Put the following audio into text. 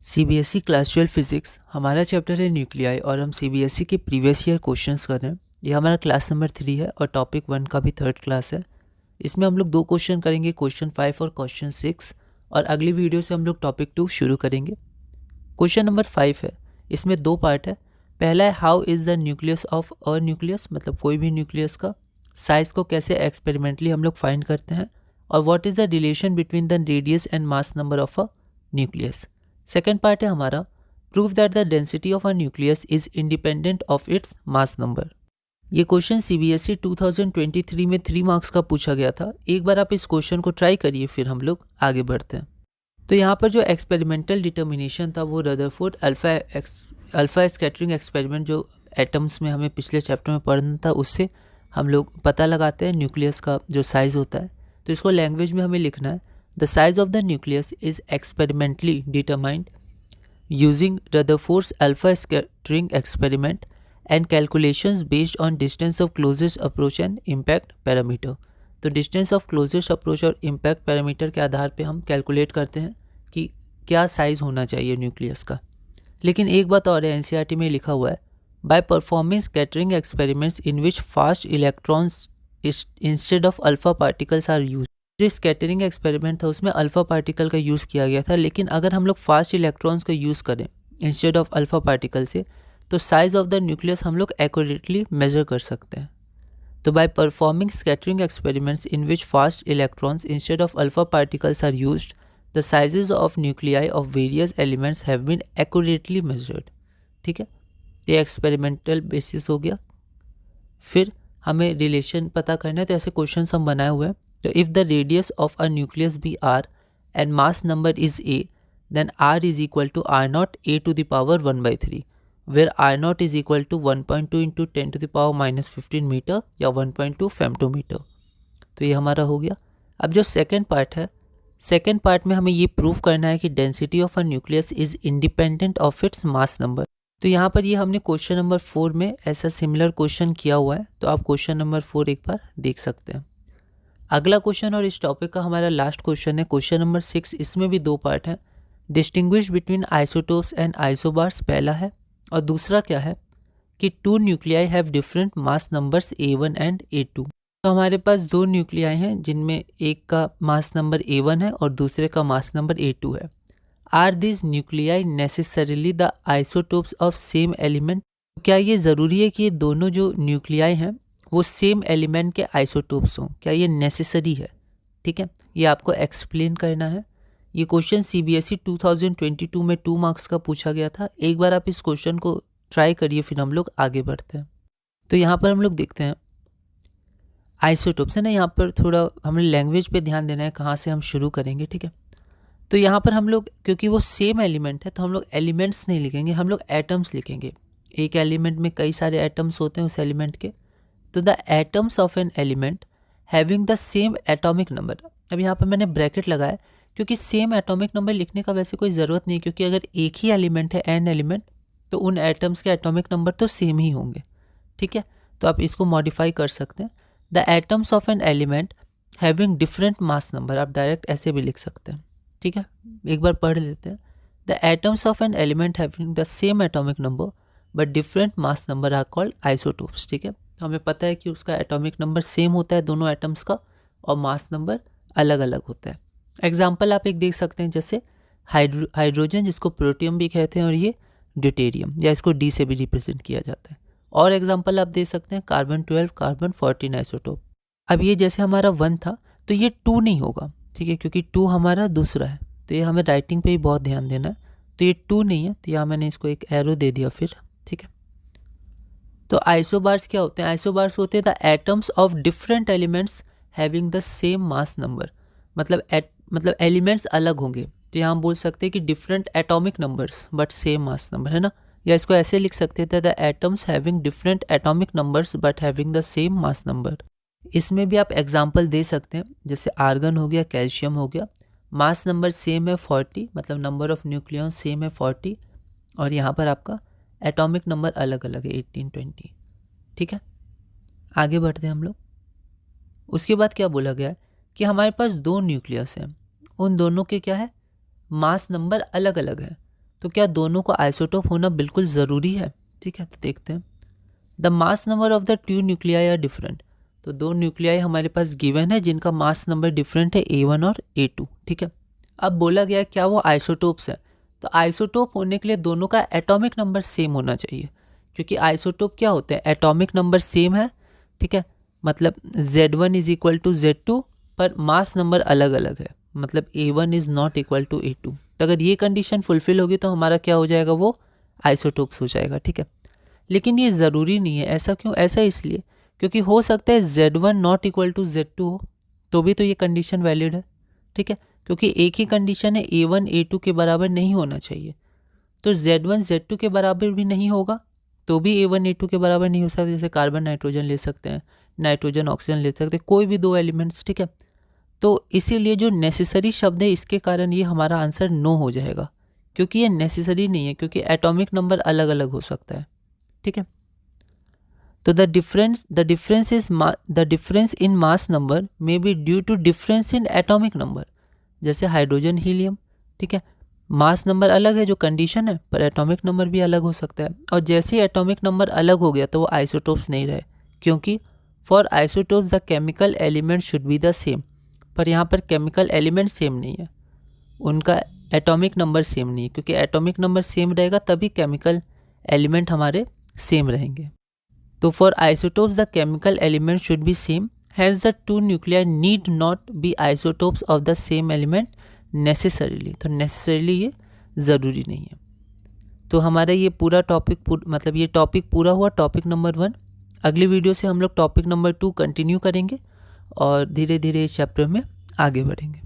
CBSE class 12 physics हमारा chapter है nuclei और हम सीबीएसई के प्रीवियस ईयर क्वेश्चंस कर रहे हैं। ये हमारा क्लास नंबर 3 है और टॉपिक 1 का भी थर्ड क्लास है। इसमें हम लोग 2 क्वेश्चन करेंगे, क्वेश्चन 5 और क्वेश्चन 6, और अगली वीडियो से हम लोग टॉपिक 2 शुरू करेंगे। क्वेश्चन नंबर 5 है, इसमें 2 पार्ट है। पहला है how is the nucleus of a nucleus, मतलब कोई भी न्यूक्लियस का साइज को कैसे एक्सपेरिमेंटली हम लोग फाइंड करते हैं, और what is the relation between the radius and mass number of a nucleus. Second part है हमारा prove that the density of a nucleus is independent of its mass number. ये क्वेश्चन सीबीएसई 2023 में 3 marks का पूछा गया था। एक बार आप इस क्वेश्चन को ट्राई करिए, फिर हम लोग आगे बढ़ते हैं। तो यहाँ पर जो एक्सपेरिमेंटल डिटर्मिनेशन था वो रदरफोर्ड अल्फा स्कैटरिंग एक्सपेरिमेंट जो एटम्स में हमें पिछले चैप्टर में पढ़ना था, उससे हम लोग पता लगाते हैं न्यूक्लियस का जो साइज़ होता है। तो इसको लैंग्वेज में हमें लिखना है, The size of the nucleus is experimentally determined using Rutherford's alpha scattering experiment and calculations based on distance of closest approach and impact parameter. तो distance of closest approach और impact parameter के आधार पे हम calculate करते हैं कि क्या size होना चाहिए न्यूक्लियस का। लेकिन एक बात और है, एनसीईआरटी में लिखा हुआ है, by performing scattering experiments in which fast electrons instead of alpha particles are used. जो स्कैटरिंग एक्सपेरिमेंट था उसमें अल्फ़ा पार्टिकल का यूज़ किया गया था, लेकिन अगर हम लोग फास्ट इलेक्ट्रॉन्स का यूज़ करें इंस्टेड ऑफ अल्फ़ा पार्टिकल से, तो साइज़ ऑफ द न्यूक्लियस हम लोग एक्यूरेटली मेज़र कर सकते हैं। तो by performing scattering experiments in which fast electrons instead of alpha particles are used, the sizes of nuclei of various elements have been accurately measured. ठीक है, ये experimental basis हो गया। फिर हमें रिलेशन पता करना है, तो ऐसे क्वेश्चन हम बनाए हुए हैं। So if the radius of a nucleus be r and mass number is a, then r is equal to r naught a to the power 1 by 3, where r naught is equal to 1.2 into 10 to the power minus 15 metre या 1.2 फेम्टोमीटर। तो ये हमारा हो गया। अब जो second part है, second part में हमें ये प्रूव करना है कि density of a nucleus is independent of its mass number. तो यहाँ पर ये हमने क्वेश्चन नंबर 4 में ऐसा सिमिलर क्वेश्चन किया हुआ है, तो आप क्वेश्चन नंबर 4 एक बार देख सकते हैं। अगला क्वेश्चन और इस टॉपिक का हमारा लास्ट क्वेश्चन है क्वेश्चन नंबर 6। इसमें भी 2 पार्ट हैं। Distinguish between isotopes and isobars पहला है, और दूसरा क्या है कि 2 nuclei have different mass numbers A1 and A2। तो हमारे पास 2 न्यूक्लियाई हैं जिनमें एक का मास नंबर A1 है और दूसरे का मास नंबर A2 है। Are this nuclei necessarily the isotopes of same element? क्या ये ज़रूरी है कि ये दोनों जो न्यूक्लियाई हैं वो सेम एलिमेंट के आइसोटोप्स हों? क्या ये नेसेसरी है? ठीक है, ये आपको एक्सप्लेन करना है। ये क्वेश्चन सीबीएसई 2022 में 2 मार्क्स का पूछा गया था। एक बार आप इस क्वेश्चन को ट्राई करिए, फिर हम लोग आगे बढ़ते हैं। तो यहाँ पर हम लोग देखते हैं आइसोटोप्स है ना, यहाँ पर थोड़ा हमें लैंग्वेज पे ध्यान देना है, कहाँ से हम शुरू करेंगे। ठीक है, तो यहाँ पर हम लोग, क्योंकि वो सेम एलिमेंट है, तो हम लोग एलिमेंट्स नहीं लिखेंगे, हम लोग एटम्स लिखेंगे। एक एलिमेंट में कई सारे एटम्स होते हैं उस एलिमेंट के। तो the atoms of an element having the same atomic number. अब यहाँ पर मैंने ब्रैकेट लगाया क्योंकि सेम एटॉमिक नंबर लिखने का वैसे कोई ज़रूरत नहीं, क्योंकि अगर एक ही एलिमेंट है एन एलिमेंट, तो उन एटम्स के एटॉमिक नंबर तो सेम ही होंगे। ठीक है, तो आप इसको मॉडिफाई कर सकते हैं। The atoms of an element having different mass number, आप डायरेक्ट ऐसे भी लिख सकते हैं। ठीक है, एक बार पढ़ लेते हैं। The atoms of an element having the same atomic number but different mass number are called isotopes. ठीक है, तो हमें पता है कि उसका एटॉमिक नंबर सेम होता है दोनों एटम्स का, और मास नंबर अलग अलग होता है। एग्जाम्पल आप एक देख सकते हैं, जैसे हाइड्रोजन जिसको प्रोटियम भी कहते हैं, और ये ड्यूटेरियम, या इसको डी से भी रिप्रेजेंट किया जाता है। और एग्जाम्पल आप दे सकते हैं कार्बन 12, कार्बन 14 आइसोटोप। अब ये जैसे हमारा 1 था, तो ये 2 नहीं होगा। ठीक है, क्योंकि 2 हमारा दूसरा है, तो ये हमें राइटिंग पे ही बहुत ध्यान देना है। तो ये 2 नहीं है, तो यहाँ मैंने इसको एक एरो दे दिया फिर। ठीक है, तो आइसोबार्स क्या होते हैं? आइसोबार्स होते हैं the atoms of different elements having the same mass number. मतलब एलिमेंट्स अलग होंगे, तो यहाँ हम बोल सकते हैं कि different atomic numbers but same mass number, है ना। या इसको ऐसे लिख सकते थे, the atoms having different atomic numbers but having the same mass number. इसमें भी आप एग्जाम्पल दे सकते हैं, जैसे आर्गन हो गया, कैल्शियम हो गया। मास नंबर सेम है 40, मतलब नंबर ऑफ न्यूक्लियॉन सेम है 40, और यहाँ पर आपका एटॉमिक नंबर अलग अलग है 18, 20। ठीक है, आगे बढ़ते हैं हम लोग। उसके बाद क्या बोला गया है कि हमारे पास 2 न्यूक्लियस हैं, उन दोनों के क्या है, मास नंबर अलग अलग है, तो क्या दोनों को आइसोटोप होना बिल्कुल ज़रूरी है? ठीक है, तो देखते हैं। The mass number of the two nuclei are different. तो दो न्यूक्लियाई हमारे पास गिवन है जिनका मास नंबर डिफरेंट है A1 और A2। ठीक है, अब बोला गया क्या वो आइसोटोप्स है, तो आइसोटोप होने के लिए दोनों का एटॉमिक नंबर सेम होना चाहिए, क्योंकि आइसोटोप क्या होते हैं, एटॉमिक नंबर सेम है। ठीक है, मतलब Z1 is equal to Z2 पर मास नंबर अलग अलग है, मतलब A1 is not equal to A2। तो अगर ये कंडीशन फुलफिल होगी तो हमारा क्या हो जाएगा, वो आइसोटोप्स हो जाएगा। ठीक है, लेकिन ये ज़रूरी नहीं है। ऐसा क्यों? ऐसा इसलिए क्योंकि हो सकता है Z1 not equal to Z2 हो, तो भी तो ये कंडीशन वैलिड है। ठीक है, क्योंकि एक ही कंडीशन है, A1 A2 के बराबर नहीं होना चाहिए। तो Z1 Z2 के बराबर भी नहीं होगा तो भी A1 A2 के बराबर नहीं हो सकता। जैसे कार्बन नाइट्रोजन ले सकते हैं, नाइट्रोजन ऑक्सीजन ले सकते हैं, कोई भी दो एलिमेंट्स। ठीक है, तो इसीलिए जो नेसेसरी शब्द है इसके कारण ये हमारा आंसर नो हो जाएगा, क्योंकि ये नेसेसरी नहीं है, क्योंकि एटॉमिक नंबर अलग अलग हो सकता है। ठीक है, तो the difference in mass number may be due to difference in atomic number. जैसे हाइड्रोजन हीलियम, ठीक है, मास नंबर अलग है जो कंडीशन है, पर एटॉमिक नंबर भी अलग हो सकता है। और जैसे ही एटॉमिक नंबर अलग हो गया तो वो आइसोटोप्स नहीं रहे, क्योंकि for isotopes the chemical element should be the same. पर यहाँ पर केमिकल एलिमेंट सेम नहीं है, उनका एटॉमिक नंबर सेम नहीं है, क्योंकि एटॉमिक नंबर सेम रहेगा तभी केमिकल एलिमेंट हमारे सेम रहेंगे। तो for isotopes the chemical element should be same, hence the two nuclei need not be isotopes of the same element necessarily. तो नेसेसरीली ये ज़रूरी नहीं है। तो हमारा ये पूरा टॉपिक मतलब ये टॉपिक पूरा हुआ, टॉपिक नंबर 1। अगली वीडियो से हम लोग टॉपिक नंबर 2 कंटिन्यू करेंगे और धीरे धीरे इस चैप्टर में आगे बढ़ेंगे।